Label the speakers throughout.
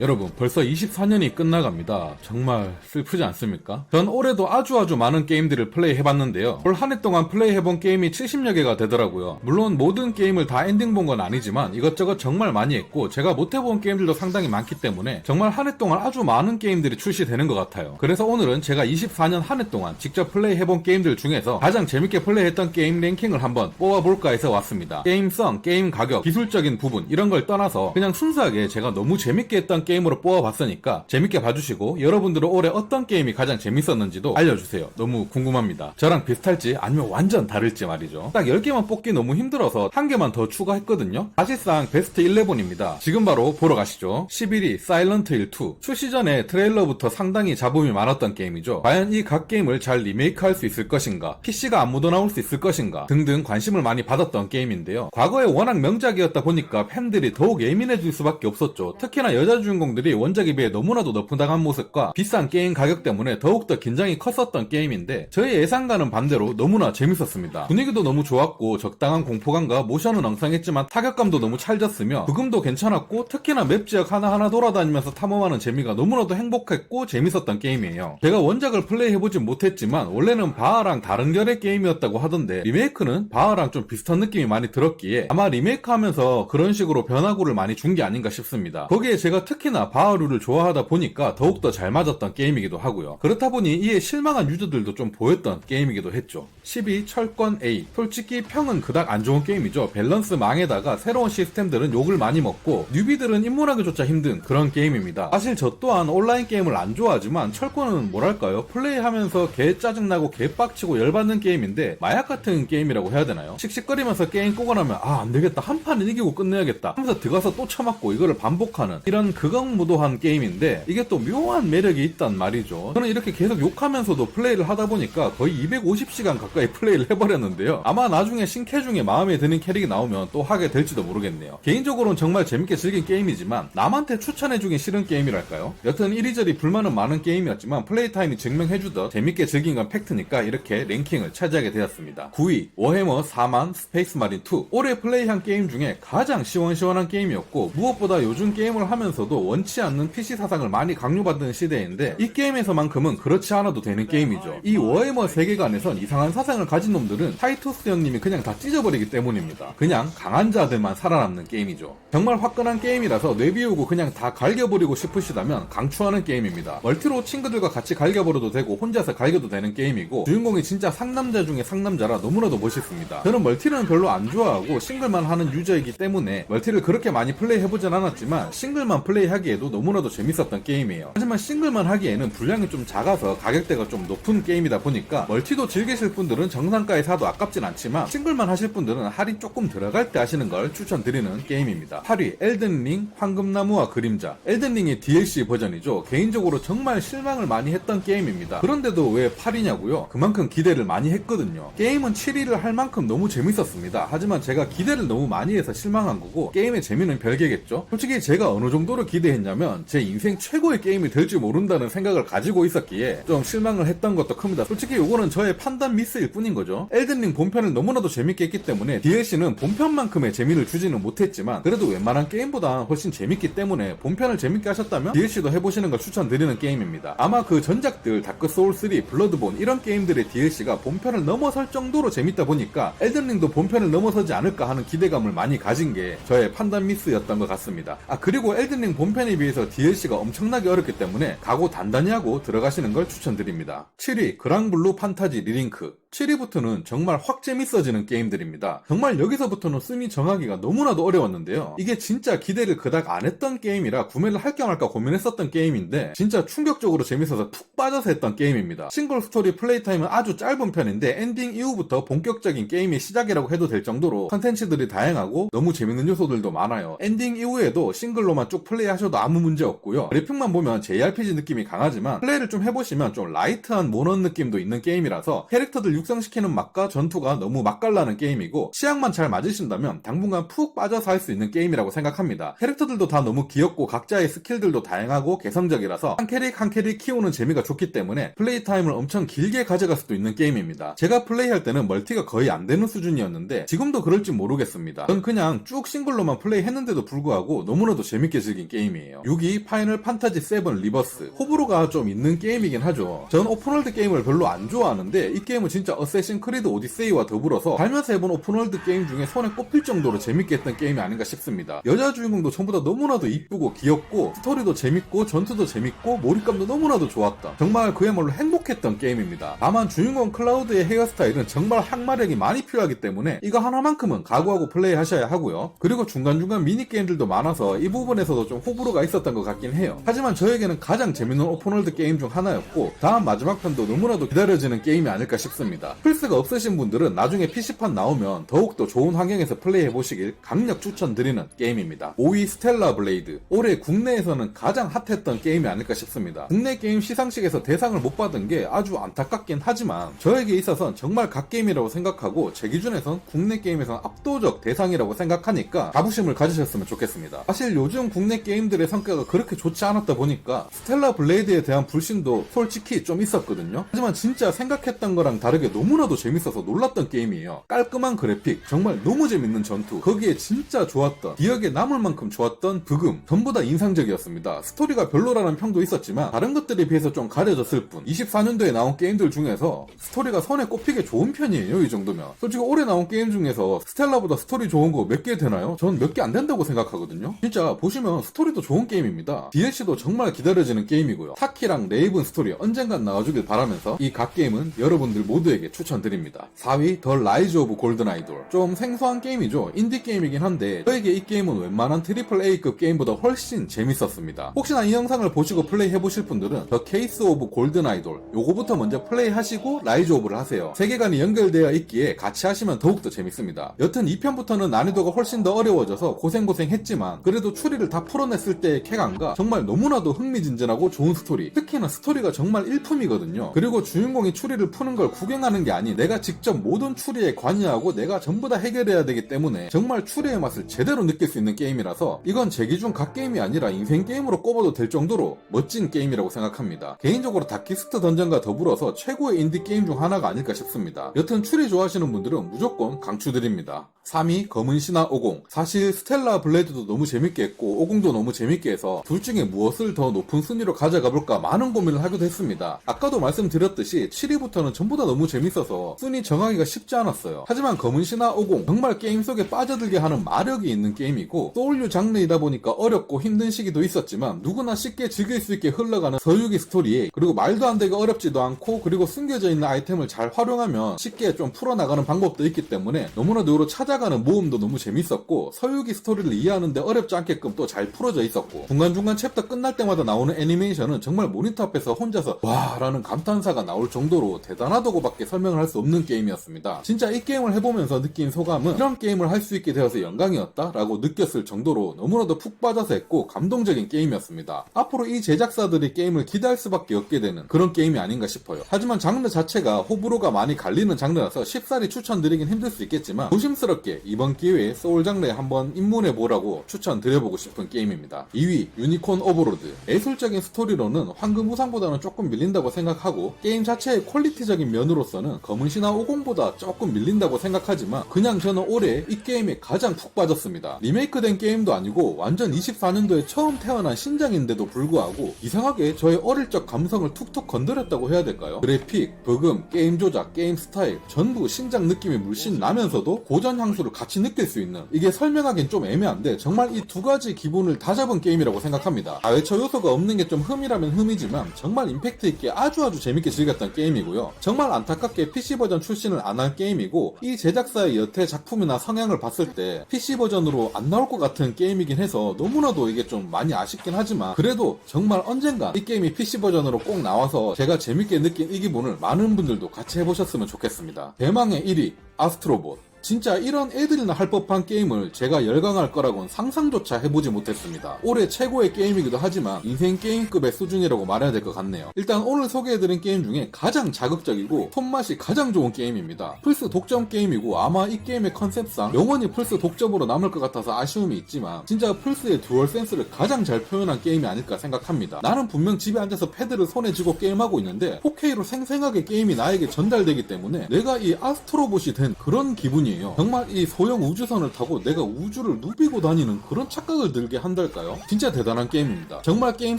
Speaker 1: 여러분, 벌써 24년이 끝나갑니다. 정말 슬프지 않습니까? 전 올해도 아주 많은 게임들을 플레이해봤는데요. 올 한 해 동안 플레이해본 게임이 70여 개가 되더라고요. 물론 모든 게임을 다 엔딩 본 건 아니지만 이것저것 정말 많이 했고 제가 못해본 게임들도 상당히 많기 때문에 정말 한 해 동안 아주 많은 게임들이 출시되는 것 같아요. 그래서 오늘은 제가 24년 한 해 동안 직접 플레이해본 게임들 중에서 가장 재밌게 플레이했던 게임 랭킹을 한번 뽑아볼까 해서 왔습니다. 게임성, 게임 가격, 기술적인 부분 이런 걸 떠나서 그냥 순수하게 제가 너무 재밌게 했던 게임으로 뽑아봤으니까 재밌게 봐주시고 여러분들은 올해 어떤 게임이 가장 재밌었는지도 알려주세요. 너무 궁금합니다. 저랑 비슷할지 아니면 완전 다를지 말이죠. 딱 10개만 뽑기 너무 힘들어서 한 개만 더 추가했거든요. 사실상 베스트 11입니다. 지금 바로 보러 가시죠. 11위 사일런트 힐 2. 출시 전에 트레일러부터 상당히 잡음이 많았던 게임이죠. 과연 이 각 게임을 잘 리메이크할 수 있을 것인가, PC가 안 묻어나올 수 있을 것인가 등등 관심을 많이 받았던 게임인데요. 과거에 워낙 명작이었다 보니까 팬들이 더욱 예민해질 수밖에 없었죠. 특히나 여자 주인공들이 원작에 비해 너무나도 너프당한 모습과 비싼 게임 가격 때문에 더욱더 긴장이 컸었던 게임인데 저의 예상과는 반대로 너무나 재밌었습니다. 분위기도 너무 좋았고 적당한 공포감과 모션은 엉성했지만 타격감도 너무 찰졌으며 부금도 괜찮았고 특히나 맵 지역 하나하나 돌아다니면서 탐험하는 재미가 너무나도 행복했고 재밌었던 게임이에요. 제가 원작을 플레이해보진 못했지만 원래는 바하랑 다른 결의 게임이었다고 하던데 리메이크는 바하랑 좀 비슷한 느낌이 많이 들었기에 아마 리메이크하면서 그런 식으로 변화구를 많이 준 게 아닌가 싶습니다. 거기에 제가 특히나 바하루를 좋아하다 보니까 더욱더 잘 맞았던 게임이기도 하고요. 그렇다 보니 이에 실망한 유저들도 좀 보였던 게임이기도 했죠. 12. 철권 A. 솔직히 평은 그닥 안 좋은 게임이죠. 밸런스 망에다가 새로운 시스템들은 욕을 많이 먹고 뉴비들은 입문하기조차 힘든 그런 게임입니다. 사실 저 또한 온라인 게임을 안 좋아하지만 철권은 뭐랄까요, 플레이하면서 개 짜증나고 개 빡치고 열받는 게임인데 마약 같은 게임이라고 해야 되나요? 씩씩거리면서 게임 끄고 나면 안되겠다, 한 판은 이기고 끝내야겠다 하면서 들어가서 또 쳐맞고 이거를 반복하는 이런 극악무도한 게임인데 이게 또 묘한 매력이 있단 말이죠. 저는 이렇게 계속 욕하면서도 플레이를 하다 보니까 거의 250시간 가까이 플레이를 해버렸는데요. 아마 나중에 신캐 중에 마음에 드는 캐릭이 나오면 또 하게 될지도 모르겠네요. 개인적으로는 정말 재밌게 즐긴 게임이지만 남한테 추천해주긴 싫은 게임이랄까요? 여튼 이리저리 불만은 많은 게임이었지만 플레이 타임이 증명해주듯 재밌게 즐긴 건 팩트니까 이렇게 랭킹을 차지하게 되었습니다. 9위 워해머 4만 스페이스 마린 2. 올해 플레이한 게임 중에 가장 시원시원한 게임이었고 무엇보다 요즘 게임을 하면서도 원치 않는 PC 사상을 많이 강요받는 시대인데 이 게임에서만큼은 그렇지 않아도 되는 게임이죠. 이 워해머 세계관에선 이상한 사상을 가진 놈들은 타이투스 형님이 그냥 다 찢어버리기 때문입니다. 그냥 강한 자들만 살아남는 게임이죠. 정말 화끈한 게임이라서 내비우고 그냥 다 갈겨버리고 싶으시다면 강추하는 게임입니다. 멀티로 친구들과 같이 갈겨버려도 되고 혼자서 갈겨도 되는 게임이고 주인공이 진짜 상남자 중에 상남자라 너무나도 멋있습니다. 저는 멀티는 별로 안 좋아하고 싱글만 하는 유저이기 때문에 멀티를 그렇게 많이 플레이해보진 않았지만 싱글만 플레이하기에도 너무나도 재밌었던 게임이에요. 하지만 싱글만 하기에는 분량이 좀 작아서 가격대가 좀 높은 게임이다 보니까 멀티도 즐기실 분들은 정상가에 사도 아깝진 않지만 싱글만 하실 분들은 할인 조금 들어갈 때 하시는 걸 추천드리는 게임입니다. 8위 엘든링 황금나무와 그림자. 엘든링의 DLC 버전이죠. 개인적으로 정말 실망을 많이 했던 게임입니다. 그런데도 왜 8위냐고요? 그만큼 기대를 많이 했거든요. 게임은 7위를 할 만큼 너무 재밌었습니다. 하지만 제가 기대를 너무 많이 해서 실망한 거고 게임의 재미는 별개겠죠. 솔직히 제가 어느 정도로 기대했냐면 제 인생 최고의 게임이 될지 모른다는 생각을 가지고 있었기에 좀 실망을 했던 것도 큽니다. 솔직히 요거는 저의 판단 미스일 뿐인 거죠. 엘든링 본편을 너무나도 재밌게 했기 때문에 DLC는 본편만큼의 재미를 주지는 못했지만 그래도 웬만한 게임보다 훨씬 재밌기 때문에 본편을 재밌게 하셨다면 DLC도 해보시는 걸 추천드리는 게임입니다. 아마 그 전작들 다크소울3, 블러드본 이런 게임들의 DLC가 본편을 넘어설 정도로 재밌다 보니까 엘든링도 본편을 넘어서지 않을까 하는 기대감을 많이 가진 게 저의 판단 미스였던 것 같습니다. 그리고 엘든링 본편에 비해서 DLC가 엄청나게 어렵기 때문에 각오 단단히 하고 들어가시는 걸 추천드립니다. 7위 그랑블루 판타지 리링크. 7위부터는 정말 확 재밌어지는 게임들입니다. 정말 여기서부터는 순위 정하기가 너무나도 어려웠는데요. 이게 진짜 기대를 그닥 안 했던 게임이라 구매를 할까 말까 고민했었던 게임인데 진짜 충격적으로 재밌어서 푹 빠져서 했던 게임입니다. 싱글 스토리 플레이 타임은 아주 짧은 편인데 엔딩 이후부터 본격적인 게임의 시작이라고 해도 될 정도로 컨텐츠들이 다양하고 너무 재밌는 요소들도 많아요. 엔딩 이후에도 싱글로만 쭉 플레이하셔도 아무 문제 없고요. 그래픽만 보면 JRPG 느낌이 강하지만 플레이를 좀 해보시면 좀 라이트한 모넌 느낌도 있는 게임이라서 캐릭터들 육성시키는 맛과 전투가 너무 맛깔나는 게임이고 취향만 잘 맞으신다면 당분간 푹 빠져서 할 수 있는 게임이라고 생각합니다. 캐릭터들도 다 너무 귀엽고 각자의 스킬들도 다양하고 개성적이라서 한 캐릭 한 캐릭 키우는 재미가 좋기 때문에 플레이 타임을 엄청 길게 가져갈 수도 있는 게임입니다. 제가 플레이할 때는 멀티가 거의 안 되는 수준이었는데 지금도 그럴지 모르겠습니다. 전 그냥 쭉 싱글로만 플레이했는데도 불구하고 너무나도 재밌게 즐긴 게임이에요. 6위 파이널 판타지 7 리버스. 호불호가 좀 있는 게임이긴 하죠. 전 오픈월드 게임을 별로 안 좋아하는데 이 게임은 진짜 어쌔신 크리드 오디세이와 더불어서 살면서 해본 오픈월드 게임 중에 손에 꼽힐 정도로 재밌게 했던 게임이 아닌가 싶습니다. 여자 주인공도 전부 다 너무나도 이쁘고 귀엽고 스토리도 재밌고 전투도 재밌고 몰입감도 너무나도 좋았다. 정말 그야말로 행복했던 게임입니다. 다만 주인공 클라우드의 헤어스타일은 정말 항마력이 많이 필요하기 때문에 이거 하나만큼은 각오하고 플레이하셔야 하고요. 그리고 중간중간 미니게임들도 많아서 이 부분에서도 좀 호불호가 있었던 것 같긴 해요. 하지만 저에게는 가장 재밌는 오픈월드 게임 중 하나였고 다음 마지막 편도 너무나도 기다려지는 게임이 아닐까 싶습니다. 플스가 없으신 분들은 나중에 PC판 나오면 더욱더 좋은 환경에서 플레이해보시길 강력 추천드리는 게임입니다. 5위 스텔라 블레이드. 올해 국내에서는 가장 핫했던 게임이 아닐까 싶습니다. 국내 게임 시상식에서 대상을 못 받은 게 아주 안타깝긴 하지만 저에게 있어선 정말 갓게임이라고 생각하고 제 기준에선 국내 게임에선 압도적 대상이라고 생각하니까 자부심을 가지셨으면 좋겠습니다. 사실 요즘 국내 게임들의 성과가 그렇게 좋지 않았다 보니까 스텔라 블레이드에 대한 불신도 솔직히 좀 있었거든요. 하지만 진짜 생각했던 거랑 다르게 너무나도 재밌어서 놀랐던 게임이에요. 깔끔한 그래픽, 정말 너무 재밌는 전투, 거기에 진짜 좋았던, 기억에 남을 만큼 좋았던 브금, 전부 다 인상적이었습니다. 스토리가 별로라는 평도 있었지만 다른 것들에 비해서 좀 가려졌을 뿐 24년도에 나온 게임들 중에서 스토리가 손에 꼽히게 좋은 편이에요. 이 정도면 솔직히 올해 나온 게임 중에서 스텔라보다 스토리 좋은 거 몇 개 되나요? 전 몇 개 안 된다고 생각하거든요. 진짜 보시면 스토리도 좋은 게임입니다. DLC도 정말 기다려지는 게임이고요. 타키랑 레이븐 스토리 언젠간 나와주길 바라면서 이 갓게임은 여러분들 모두에게 추천드립니다. 4위 더 라이즈 오브 골든 아이돌. 좀 생소한 게임이죠. 인디 게임이긴 한데 저에게 이 게임은 웬만한 트리플 A급 게임보다 훨씬 재밌었습니다. 혹시나 이 영상을 보시고 플레이 해보실 분들은 더 케이스 오브 골든 아이돌 요거부터 먼저 플레이 하시고 라이즈 오브를 하세요. 세계관이 연결되어 있기에 같이 하시면 더욱더 재밌습니다. 여튼 2편부터는 난이도가 훨씬 더 어려워져서 고생했지만 그래도 추리를 다 풀어냈을 때의 쾌감과 정말 너무나도 흥미진진하고 좋은 스토리, 특히나 스토리가 정말 일품이거든요. 그리고 주인공이 추리를 푸는 걸 구경하는 게 아닌 내가 직접 모든 추리에 관여하고 내가 전부 다 해결해야 되기 때문에 정말 추리의 맛을 제대로 느낄 수 있는 게임이라서 이건 제 기준 갓게임이 아니라 인생 게임으로 꼽아도 될 정도로 멋진 게임이라고 생각합니다. 개인적으로 다키스트 던전과 더불어서 최고의 인디 게임 중 하나가 아닐까 싶습니다. 여튼 추리 좋아하시는 분들은 무조건 강추드립니다. 3위 검은 신화 50. 사실 스텔라 블레이드도 너무 재밌게 했고 50도 너무 재밌게 해서 둘 중에 무엇을 더 높은 순위로 가져가 볼까 많은 고민을 하기도 했습니다. 아까도 말씀드렸듯이 7위부터는 전부 다 너무 재밌어서 순위 정하기가 쉽지 않았어요. 하지만 검은 신화 50 정말 게임 속에 빠져들게 하는 마력이 있는 게임이고 소울류 장르이다 보니까 어렵고 힘든 시기도 있었지만 누구나 쉽게 즐길 수 있게 흘러가는 서유기 스토리에 그리고 말도 안 되게 어렵지도 않고 그리고 숨겨져 있는 아이템을 잘 활용하면 쉽게 좀 풀어나가는 방법도 있기 때문에 너무나 노로 찾아가는 모험도 너무 재밌었고 서유기 스토리를 이해하는데 어렵지 않게끔 또 잘 풀어져 있었고 중간중간 챕터 끝날 때마다 나오는 애니메이션은 정말 모니터 앞에서 혼자서 와 라는 감탄사가 나올 정도로 대단하다고 밖에 설명을 할 수 없는 게임이었습니다. 진짜 이 게임을 해보면서 느낀 소감은 이런 게임을 할 수 있게 되어서 영광이었다 라고 느꼈을 정도로 너무나도 푹 빠져서 했고 감동적인 게임이었습니다. 앞으로 이 제작사들이 게임을 기대할 수밖에 없게 되는 그런 게임이 아닌가 싶어요. 하지만 장르 자체가 호불호가 많이 갈리는 장르라서 쉽사리 추천드리긴 힘들 수 있겠지만 조심스럽게 이번 기회에 소울 장르에 한번 입문해보라고 추천드려보고 싶은 게임입니다. 2위 유니콘 오버로드. 예술적인 스토리로는 황금 우상보다는 조금 밀린다고 생각하고 게임 자체의 퀄리티적인 면으로서는 검은 신화 50보다 조금 밀린다고 생각하지만 그냥 저는 올해 이 게임에 가장 푹 빠졌습니다. 리메이크된 게임도 아니고 완전 24년도에 처음 태어난 신작인데도 불구하고 이상하게 저의 어릴 적 감성을 툭툭 건드렸다고 해야 될까요? 그래픽, 버금, 게임 조작, 게임 스타일 전부 신작 느낌이 물씬 나면서도 고전 향수를 같이 느낄 수 있는 이게 설명하긴 좀 애매한데 정말 이 두 가지 기본을 다 잡은 게임이라고 생각합니다. 다회차 요소가 없는 게 좀 흠이라면 흠이지만 정말 임팩트 있게 아주 재밌게 즐겼던 게임이고요. 정말 안타깝게 PC 버전 출시를 안 할 게임이고 이 제작사의 여태 작품이나 성향을 봤을 때 PC 버전으로 안 나올 것 같은 게임이긴 해서 너무나도 이게 좀 많이 아쉽긴 하지만 그래도 정말 언젠가 이 게임이 PC 버전으로 꼭 나와서 제가 재밌게 느낀 이 기분을 많은 분들도 같이 해보셨으면 좋겠습니다. 대망의 1위 아스트로봇. 진짜 이런 애들이나 할 법한 게임을 제가 열광할 거라고는 상상조차 해보지 못했습니다. 올해 최고의 게임이기도 하지만 인생 게임급의 수준이라고 말해야 될 것 같네요. 일단 오늘 소개해드린 게임 중에 가장 자극적이고 손맛이 가장 좋은 게임입니다. 플스 독점 게임이고 아마 이 게임의 컨셉상 영원히 플스 독점으로 남을 것 같아서 아쉬움이 있지만 진짜 플스의 듀얼 센스를 가장 잘 표현한 게임이 아닐까 생각합니다. 나는 분명 집에 앉아서 패드를 손에 쥐고 게임하고 있는데 4K로 생생하게 게임이 나에게 전달되기 때문에 내가 이 아스트로봇이 된 그런 기분이에요. 정말 이 소형 우주선을 타고 내가 우주를 누비고 다니는 그런 착각을 들게 한달까요? 진짜 대단한 게임입니다. 정말 게임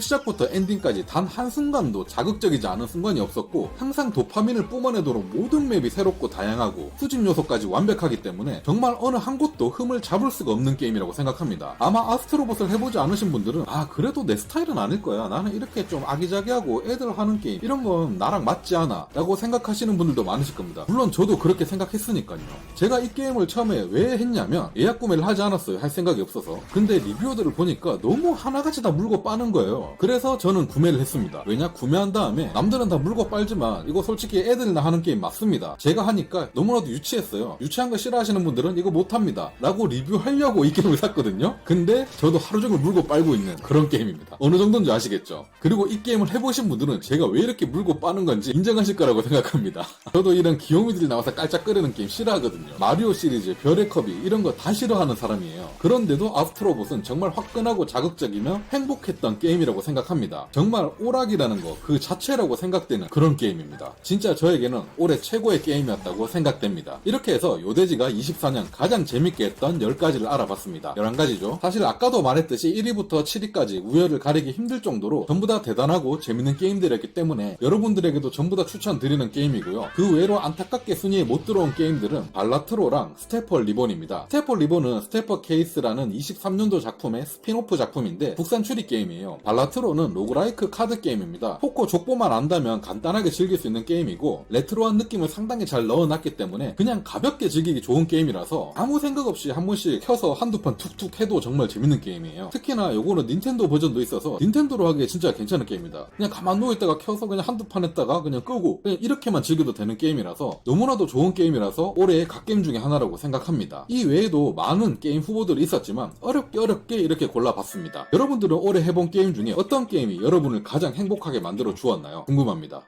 Speaker 1: 시작부터 엔딩까지 단 한순간도 자극적이지 않은 순간이 없었고 항상 도파민을 뿜어내도록 모든 맵이 새롭고 다양하고 수집 요소까지 완벽하기 때문에 정말 어느 한 곳도 흠을 잡을 수가 없는 게임이라고 생각합니다. 아마 아스트로봇을 해보지 않으신 분들은 그래도 내 스타일은 아닐 거야. 나는 이렇게 좀 아기자기하고 애들 하는 게임 이런 건 나랑 맞지 않아 라고 생각하시는 분들도 많으실 겁니다. 물론 저도 그렇게 생각했으니까요. 제가 이 게임을 처음에 왜 했냐면 예약 구매를 하지 않았어요. 할 생각이 없어서. 근데 리뷰어들을 보니까 너무 하나같이 다 물고 빠는 거예요. 그래서 저는 구매를 했습니다. 왜냐? 구매한 다음에 남들은 다 물고 빨지만 이거 솔직히 애들이나 하는 게임 맞습니다. 제가 하니까 너무나도 유치했어요. 유치한 거 싫어하시는 분들은 이거 못합니다 라고 리뷰하려고 이 게임을 샀거든요. 근데 저도 하루 종일 물고 빨고 있는 그런 게임입니다. 어느 정도인지 아시겠죠? 그리고 이 게임을 해보신 분들은 제가 왜 이렇게 물고 빠는 건지 인정하실 거라고 생각합니다. 저도 이런 귀요미들이 나와서 깔짝거리는 게임 싫어하거든요. 마리오 시리즈, 별의 컵이 이런 거 다 싫어하는 사람이에요. 그런데도 아스트로봇은 정말 화끈하고 자극적이며 행복했던 게임이라고 생각합니다. 정말 오락이라는 거 그 자체라고 생각되는 그런 게임입니다. 진짜 저에게는 올해 최고의 게임이었다고 생각됩니다. 이렇게 해서 요데지가 24년 가장 재밌게 했던 10가지를 알아봤습니다. 11가지죠. 사실 아까도 말했듯이 1위부터 7위까지 우열을 가리기 힘들 정도로 전부 다 대단하고 재밌는 게임들이었기 때문에 여러분들에게도 전부 다 추천드리는 게임이고요. 그 외로 안타깝게 순위에 못 들어온 게임들은 발라트로랑 스테퍼 리본입니다. 스테퍼 리본은 스테퍼 케이스라는 23년도 작품의 스핀오프 작품인데 국산 출입 게임이에요. 발라트로는 로그라이크 카드 게임입니다. 포코 족보만 안다면 간단하게 즐길 수 있는 게임이고 레트로한 느낌을 상당히 잘 넣어놨기 때문에 그냥 가볍게 즐기기 좋은 게임이라서 아무 생각 없이 한 번씩 켜서 한두 판 툭툭 해도 정말 재밌는 게임이에요. 특히나 요거는 닌텐도 버전도 있어서 닌텐도로 하기에 진짜 괜찮은 게임이다. 그냥 가만 누워있다가 켜서 그냥 한두 판 했다가 그냥 끄고 그냥 이렇게만 즐겨도 되는 게임이라서 너무나도 좋은 게임이라서 올해의 갓게임 중에 하나라고 생각합니다. 이 외에도 많은 게임 후보들이 있었지만 어렵게 이렇게 골라봤습니다. 여러분들은 올해 해본 게임 중에 어떤 게임이 여러분을 가장 행복하게 만들어 주었나요? 궁금합니다.